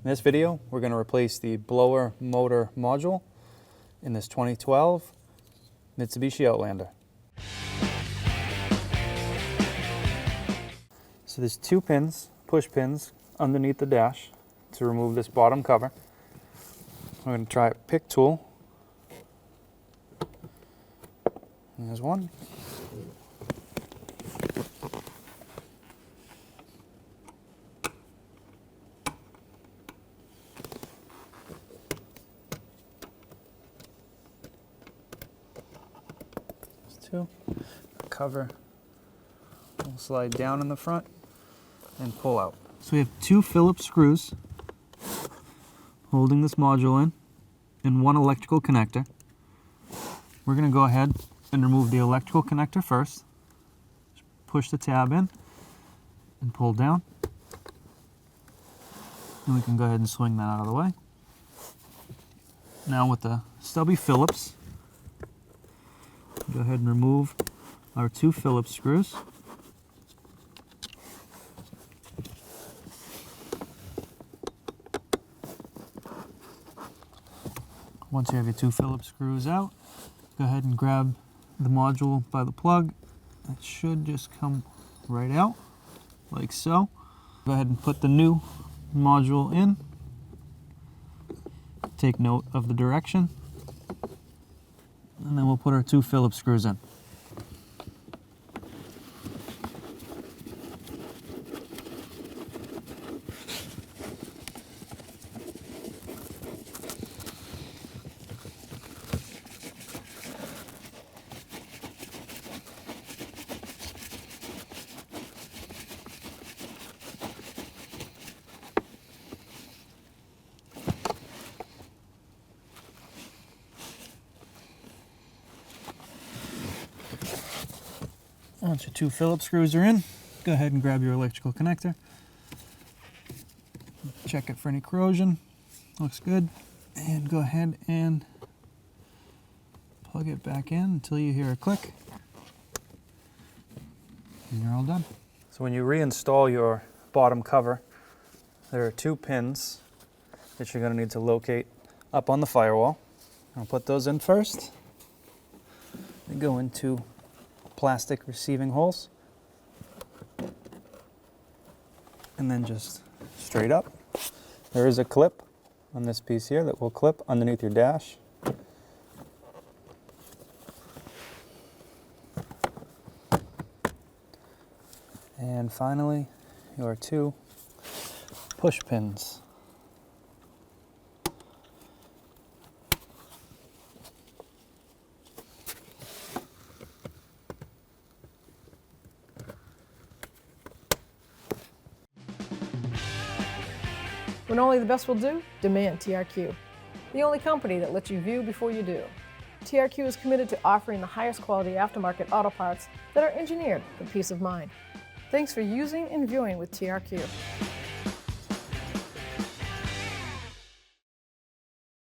In this video, we're going to replace the blower motor module in this 2012 Mitsubishi Outlander. So there's two pins, push pins, underneath the dash to remove this bottom cover. We're going to try a pick tool. And there's one. There's two. The cover will slide down in the front and pull out. So we have two Phillips screws holding this module in and one electrical connector. We're going to go ahead and remove the electrical connector first. Just push the tab in and pull down. And we can go ahead and swing that out of the way. Now with the stubby Phillips, go ahead and remove our two Phillips screws. Once you have your two Phillips screws out, go ahead and grab the module by the plug. It should just come right out, like so. Go ahead and put the new module in. Take note of the direction. And then we'll put our two Phillips screws in. Once your two Phillips screws are in, go ahead and grab your electrical connector. Check it for any corrosion. Looks good. And go ahead and plug it back in until you hear a click. And you're all done. So when you reinstall your bottom cover, there are two pins that you're going to need to locate up on the firewall. I'll put those in first. They go into plastic receiving holes, and then just straight up. There is a clip on this piece here that will clip underneath your dash. And finally, your two push pins. When only the best will do, demand TRQ. The only company that lets you view before you do. TRQ is committed to offering the highest quality aftermarket auto parts that are engineered for peace of mind. Thanks for using and viewing with TRQ.